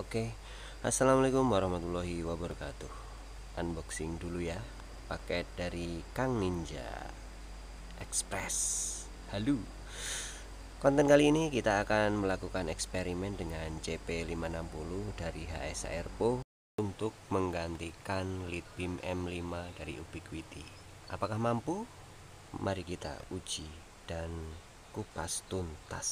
Oke, assalamualaikum warahmatullahi wabarakatuh. Unboxing dulu ya, paket dari Kang Ninja Express. Halo. Konten kali ini kita akan melakukan eksperimen dengan CP560 dari HS Airpo untuk menggantikan lead beam M5 dari Ubiquiti. Apakah mampu? Mari kita uji dan kupas tuntas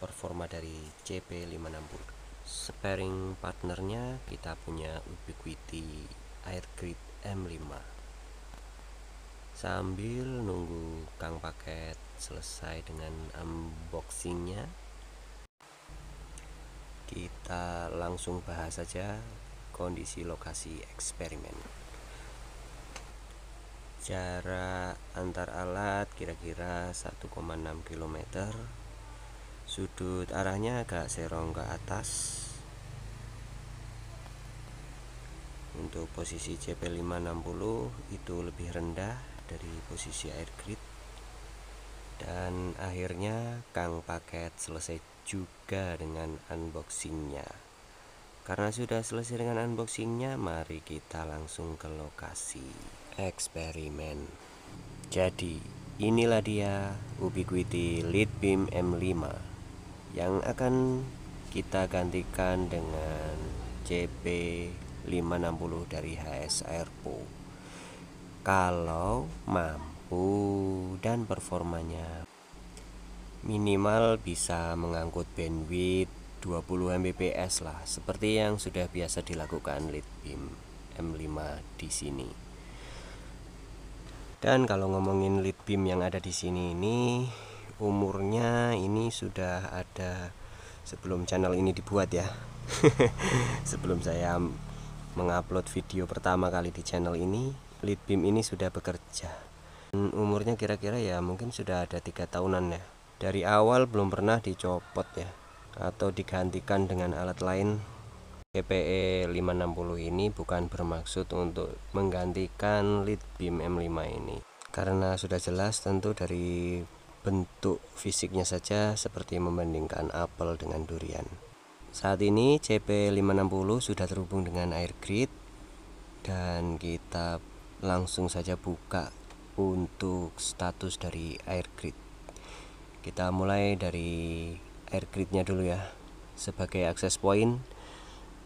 performa dari CP560. Sparing partnernya kita punya Ubiquiti Air Grid M5. Sambil nunggu Kang Paket selesai dengan unboxingnya, kita langsung bahas saja kondisi lokasi eksperimen. Jarak antar alat kira-kira 1,6 km. Sudut arahnya agak serong ke atas. Untuk posisi CP560 itu lebih rendah dari posisi air grid. Dan akhirnya Kang Paket selesai juga dengan unboxingnya. Karena sudah selesai dengan unboxingnya, mari kita langsung ke lokasi eksperimen. Jadi inilah dia Ubiquiti Lead Beam M5 yang akan kita gantikan dengan CP560 dari HS Airpo. Kalau mampu dan performanya minimal bisa mengangkut bandwidth 20 Mbps lah, seperti yang sudah biasa dilakukan lead beam M5 di sini. Dan kalau ngomongin lead beam yang ada di sini ini, umurnya ini sudah ada sebelum channel ini dibuat ya. Sebelum saya mengupload video pertama kali di channel ini, lead beam ini sudah bekerja. Dan umurnya kira-kira ya mungkin sudah ada 3 tahunan ya. Dari awal belum pernah dicopot ya, atau digantikan dengan alat lain. CPE 560 ini bukan bermaksud untuk menggantikan lead beam M5 ini, karena sudah jelas tentu dari bentuk fisiknya saja seperti membandingkan apel dengan durian. Saat ini CP560 sudah terhubung dengan air grid, dan kita langsung saja buka untuk status dari air grid. Kita mulai dari air gridnya dulu ya, sebagai akses point.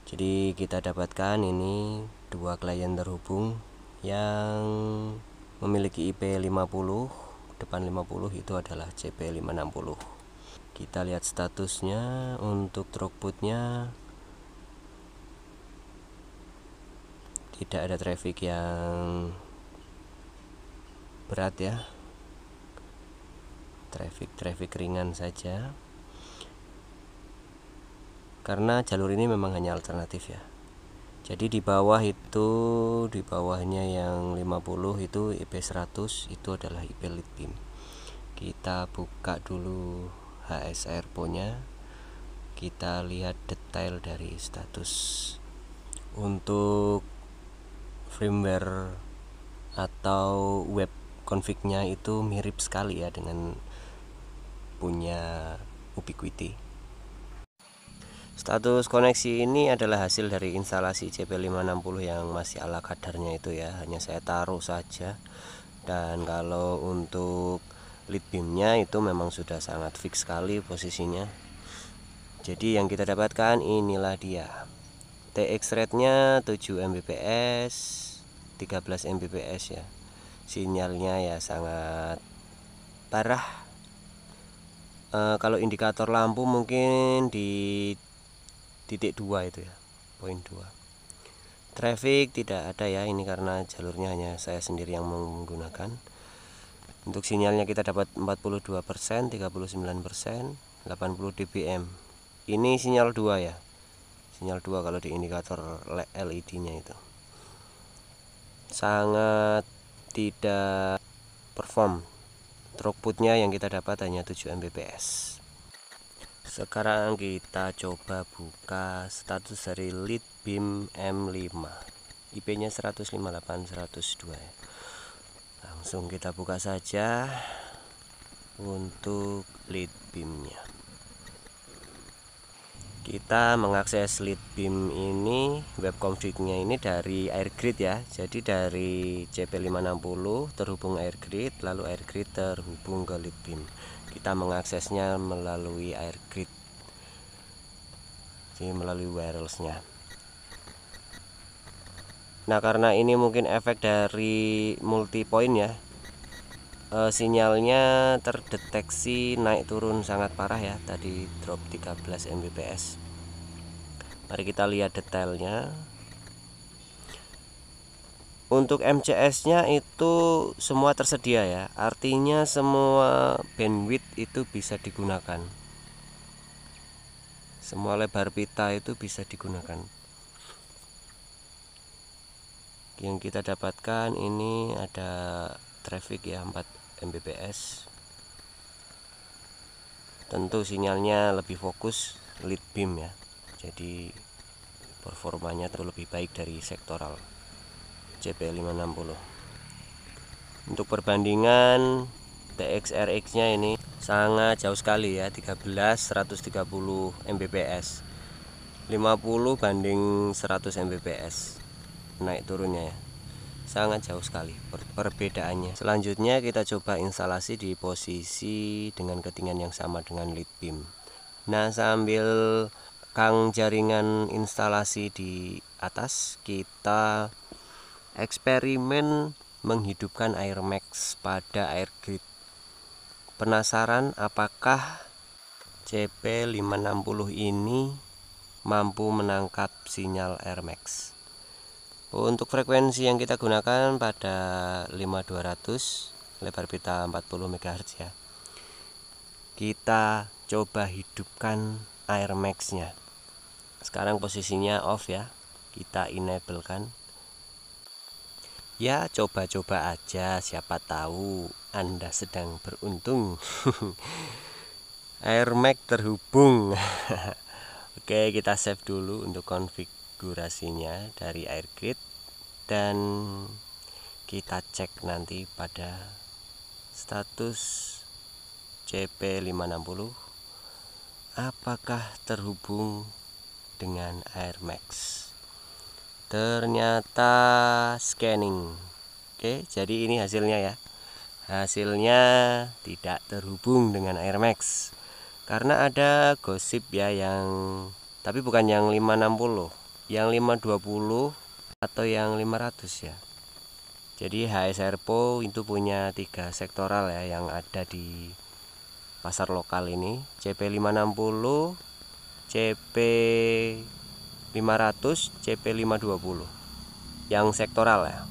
Jadi kita dapatkan ini 2 klien terhubung yang memiliki IP 50, depan 50 itu adalah CP560. Kita lihat statusnya. Untuk throughputnya tidak ada traffic yang berat ya, traffic ringan saja, karena jalur ini memang hanya alternatif ya. Jadi di bawah itu, di bawahnya yang 50 itu IP 100 itu adalah IP lead beam. Kita buka dulu HS Airpo nya, kita lihat detail dari status. Untuk firmware atau web config-nya itu mirip sekali ya dengan punya Ubiquiti. Status koneksi ini adalah hasil dari instalasi CP560 yang masih ala kadarnya itu ya, hanya saya taruh saja. Dan kalau untuk lead beamnya itu memang sudah sangat fix sekali posisinya. Jadi yang kita dapatkan inilah dia. TX rate-nya 7 Mbps, 13 Mbps ya. Sinyalnya ya sangat parah. Kalau indikator lampu mungkin di titik 2 itu ya, poin 2. Traffic tidak ada ya, ini karena jalurnya hanya saya sendiri yang menggunakan. Untuk sinyalnya kita dapat 42%, 39%, 80 dBm. Ini sinyal 2 ya, sinyal 2 kalau di indikator LED nya itu. Sangat tidak perform. Throughputnya yang kita dapat hanya 7 Mbps. Sekarang kita coba buka status dari lead beam M5. IP nya 158.102 ya. Langsung kita buka saja untuk lead beamnya. kita mengakses lead beam ini, web config-nya ini dari AirGrid ya. Jadi dari CP560 terhubung AirGrid, lalu AirGrid terhubung ke lead beam. Kita mengaksesnya melalui AirGrid, jadi melalui wirelessnya. Nah, karena ini mungkin efek dari multi point ya, sinyalnya terdeteksi naik turun sangat parah ya, tadi drop 13 Mbps. Mari kita lihat detailnya. Untuk MCS nya itu semua tersedia ya, artinya semua bandwidth itu bisa digunakan, semua lebar pita itu bisa digunakan. Yang kita dapatkan ini ada traffic ya, 4 Mbps. Tentu sinyalnya lebih fokus lead beam ya, jadi performanya tuh lebih baik dari sektoral CP560. Untuk perbandingan TXRX nya ini sangat jauh sekali ya, 130 Mbps, 50 banding 100 Mbps naik turunnya ya, sangat jauh sekali perbedaannya. Selanjutnya kita coba instalasi di posisi dengan ketinggian yang sama dengan lead beam. Nah, sambil kang jaringan instalasi di atas, kita eksperimen menghidupkan AirMax pada AirGrid. Penasaran apakah CP560 ini mampu menangkap sinyal AirMax? Untuk frekuensi yang kita gunakan pada 5200, lebar pita 40 MHz ya. Kita coba hidupkan AirMax nya. Sekarang posisinya off ya, kita enable kan. Ya, coba-coba aja, siapa tahu Anda sedang beruntung. AirMax terhubung. Oke, kita save dulu untuk konfigurasinya dari AirGrid, dan kita cek nanti pada status CP560 apakah terhubung dengan AirMax. Ternyata scanning. Oke, jadi ini hasilnya ya. Hasilnya tidak terhubung dengan AirMax. Karena ada gosip ya, yang tapi bukan yang 560, yang 520 atau yang 500 ya. Jadi HS Airpo itu punya 3 sektoral ya yang ada di pasar lokal ini, CP560, CP500, CP520 yang sektoral ya.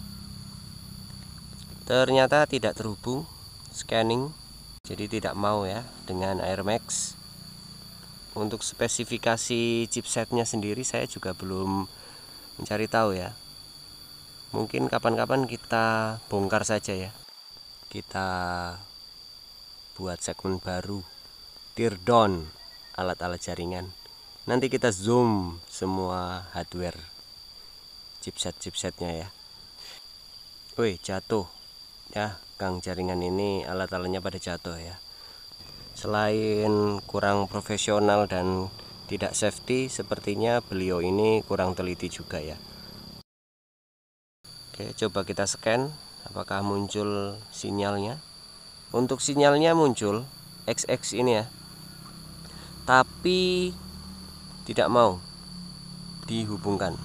Ternyata tidak terhubung, scanning, jadi tidak mau ya dengan AirMax. Untuk spesifikasi chipsetnya sendiri saya juga belum mencari tahu ya. Mungkin kapan-kapan kita bongkar saja ya, kita buat segmen baru, teardown alat-alat jaringan. Nanti kita zoom semua hardware chipsetnya ya. Wih, jatuh ya, kang jaringan ini alat-alatnya pada jatuh ya. Selain kurang profesional dan tidak safety, sepertinya beliau ini kurang teliti juga ya. Oke, coba kita scan apakah muncul sinyalnya. Untuk sinyalnya muncul XX ini ya, tapi tidak mau dihubungkan.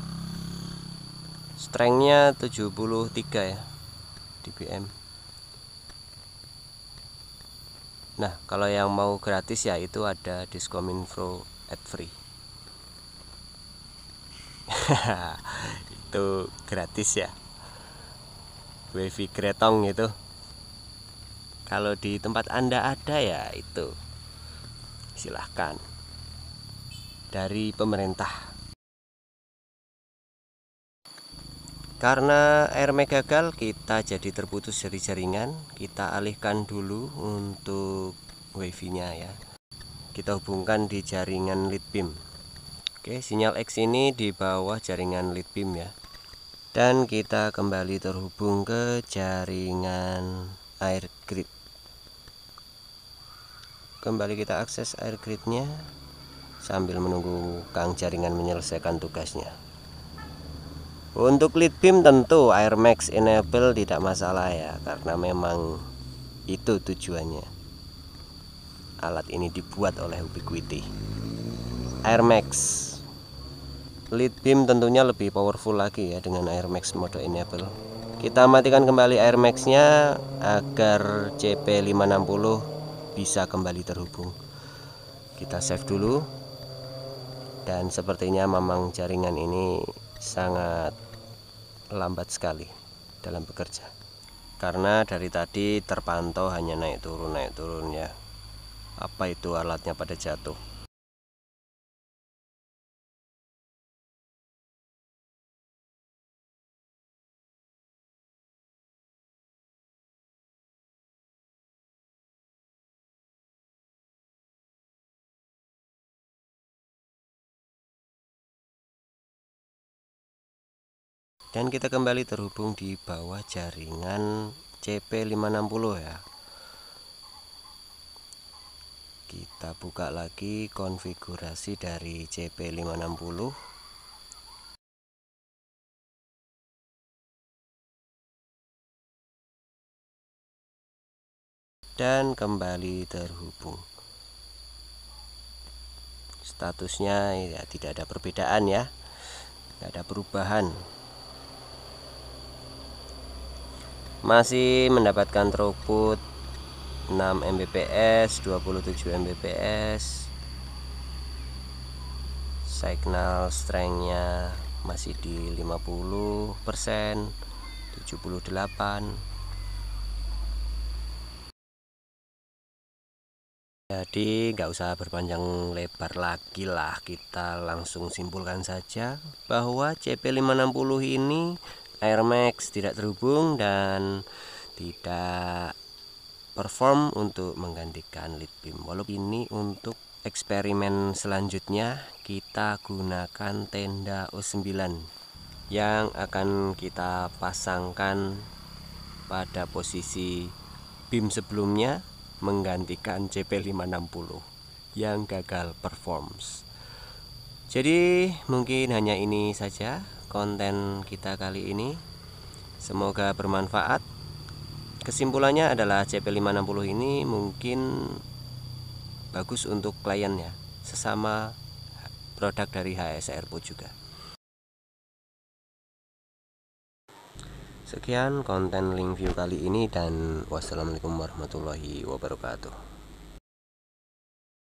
Strengthnya 73 ya dBm. Nah, kalau yang mau gratis ya itu ada Diskominfo @free. Itu gratis ya, WiFi Gretong itu. Kalau di tempat Anda ada ya itu silahkan, dari pemerintah. Karena AirMax gagal, kita jadi terputus dari jaringan. Kita alihkan dulu untuk WiFi nya ya, kita hubungkan di jaringan lead beam. Oke, sinyal X ini di bawah jaringan lead beam ya, dan kita kembali terhubung ke jaringan AirGrid. Kembali kita akses AirGrid nya. sambil menunggu Kang Jaringan menyelesaikan tugasnya. Untuk lead beam tentu Air Max enable tidak masalah ya, karena memang itu tujuannya. Alat ini dibuat oleh Ubiquiti. Air Max lead beam tentunya lebih powerful lagi ya dengan Air Max mode enable. Kita matikan kembali Air Max-nya agar CP560 bisa kembali terhubung. Kita save dulu. Dan sepertinya memang jaringan ini sangat lambat sekali dalam bekerja, karena dari tadi terpantau hanya naik turun ya. Apa itu alatnya pada jatuh? Dan kita kembali terhubung di bawah jaringan CP560 ya. Kita buka lagi konfigurasi dari CP560. Dan kembali terhubung. Statusnya ya tidak ada perbedaan ya, tidak ada perubahan. Masih mendapatkan throughput 6 Mbps, 27 Mbps. Signal strength-nya masih di 50%, 78. Jadi nggak usah berpanjang lebar lagi lah, kita langsung simpulkan saja bahwa CP560 ini Air Max tidak terhubung dan tidak perform untuk menggantikan lead beam. Walaupun ini untuk eksperimen selanjutnya kita gunakan tenda O9 yang akan kita pasangkan pada posisi beam sebelumnya menggantikan CP560 yang gagal performs. Jadi mungkin hanya ini saja konten kita kali ini. Semoga bermanfaat. Kesimpulannya adalah CP560 ini mungkin bagus untuk klien ya, sesama produk dari HS Airport juga. Sekian konten link view kali ini dan wassalamualaikum warahmatullahi wabarakatuh.